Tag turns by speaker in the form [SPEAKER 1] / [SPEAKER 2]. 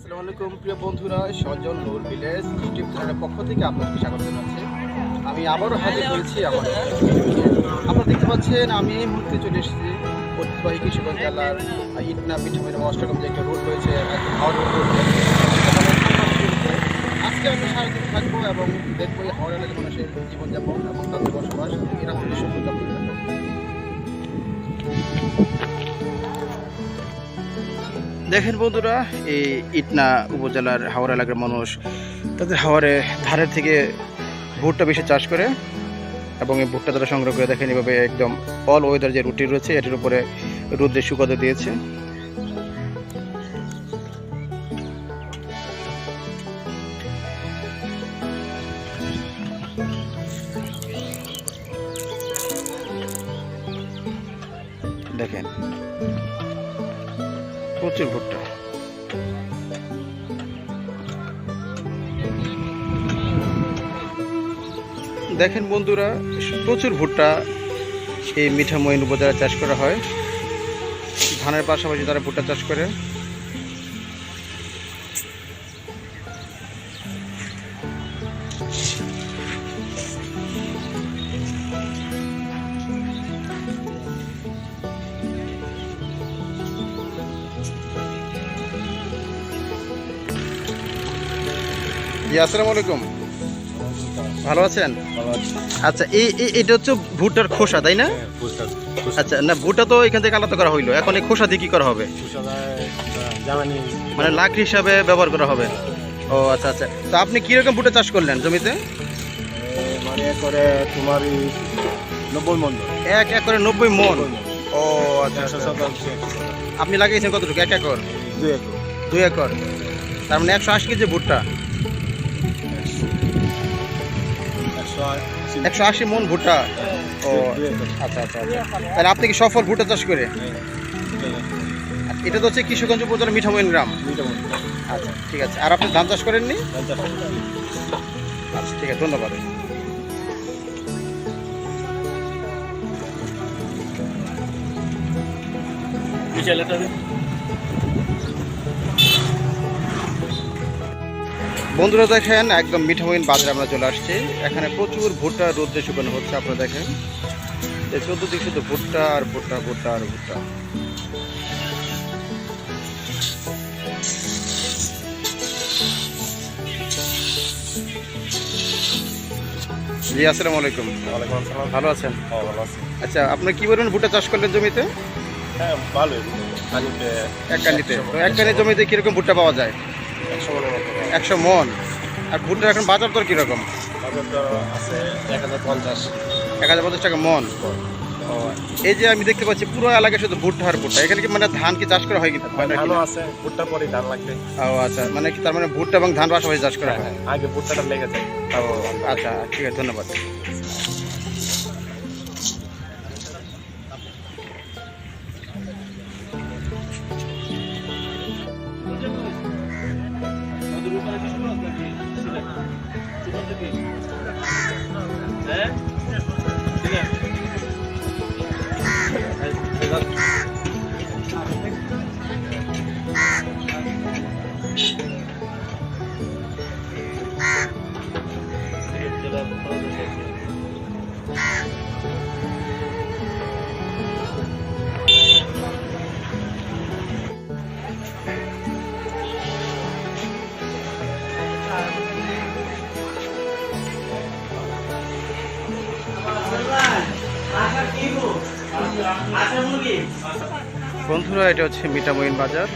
[SPEAKER 1] আসসালামু আলাইকুম প্রিয় বন্ধুরা, সজল নূর ভিলেজ ইউটিউব চ্যানেলের পক্ষ থেকে আপনাকে স্বাগত জানাচ্ছি। আমি আবারও হাজির করেছি আমার আপনারা দেখতে পাচ্ছেন আমি এই মুহূর্তে চলে এসেছি ঐতিহ্যবাহী কিশোরগঞ্জ জেলার ইটনা পিঠামের অষ্টগ্রাম যে একটা রোড রয়েছে, হাওড়া রোড। আজকে আমি সারাদিন থাকবো এবং দেখবো এই হাওড়া এলাকার মানুষের জীবনযাপন এবং তাদের বসবাস, এরা হচ্ছে সুন্দর। দেখেন বন্ধুরা, এই ইটনা উপজেলার হাওড়া এলাকার মানুষ তাদের হাওড়ে ধারের থেকে ভুট্টা বেশি চাষ করে এবং এই ভুট্টা তারা সংগ্রহ করে দেখেন এভাবে একদম অল ওয়েদার যে রুটি রয়েছে এটির উপরে রোদে শুকাতে দিয়েছে। দেখেন প্রচুর ভুট্টা। দেখেন বন্ধুরা, প্রচুর ভুট্টা এই মিঠামইন উপজেলায় চাষ করা হয়। ধানের পাশাপাশি তারা ভুট্টা চাষ করে। জি, আসসালামু আলাইকুম, ভালো আছেন? আচ্ছা, এটা হচ্ছে ভুট্টার খোসা, তাই না? আচ্ছা, না ভুট্টা তো এখান থেকে আলাদা করা হইলো, এখন এই খোসা দিয়ে কি করা হবে? মানে লাকড়ি হিসাবে ব্যবহার করা হবে। ও আচ্ছা আচ্ছা, তো আপনি কিরকম ভুট্টা চাষ করলেন জমিতে?
[SPEAKER 2] মানে একরে তোমার 90 মন।
[SPEAKER 1] 1 একরে 90 মন। ও আচ্ছা আচ্ছা। আপনি লাগিয়েছেন কতটুকু? 1 একর?
[SPEAKER 2] 2 একর।
[SPEAKER 1] 2 একর, তার মানে 180 কেজি ভুট্টা। 180 মন ভুট্টা। ও আচ্ছা আচ্ছা আচ্ছা, তাহলে আপনি কি সফল ভুট্টা চাষ করে? এটা তো হচ্ছে কিশোরগঞ্জ উপজেলা মিঠামইন গ্রাম। আচ্ছা ঠিক আছে, আর আপনি ধান চাষ করেননি? আচ্ছা ঠিক আছে, ধন্যবাদ। বন্ধুরা দেখেন, একদম মিঠামইন বাজারে আমরা চলে আসছি। এখানে প্রচুর ভুট্টা রোদে শুকানো হচ্ছে। আপনারা দেখেন যে 14 দিক শুধু ভুট্টা আর ভুট্টা, ভুট্টা আর ভুট্টা। জি, আসসালামু আলাইকুম।
[SPEAKER 2] ওয়ালাইকুম আসসালাম।
[SPEAKER 1] ভালো আছেন?
[SPEAKER 2] ভালো আছি।
[SPEAKER 1] আচ্ছা, আপনার কি পরিমাণ ভুট্টা চাষ করলেন জমিতে?
[SPEAKER 2] হ্যাঁ, ভালোই। কানিতে
[SPEAKER 1] এক কানিতে। তো এক কানি জমিতে কিরকম ভুট্টা পাওয়া যায়?
[SPEAKER 2] 100 মনের মতো।
[SPEAKER 1] 100 মন। আর ভুট্টার এখন বাজার দর কিরকম?
[SPEAKER 2] বাজার দর আছে 1050।
[SPEAKER 1] 1050 টাকা মন। ও, এই যে আমি দেখতে পাচ্ছি পুরো এলাকায় শুধু ভুট্টা আর ভুট্টা। এখানে কি মানে ধান কি চাষ করা হয় কি?
[SPEAKER 2] ধানও আছে, ভুট্টা পরে ধান লাগবে।
[SPEAKER 1] ও আচ্ছা, মানে কি তার মানে ভুট্টা এবং ধান পাশাপাশি চাষ করা হয়?
[SPEAKER 2] আগে ভুট্টাটা লেগে যায়।
[SPEAKER 1] ও আচ্ছা ঠিক আছে, ধন্যবাদ। বন্ধুরা, এটা হচ্ছে মিঠামইন বাজার।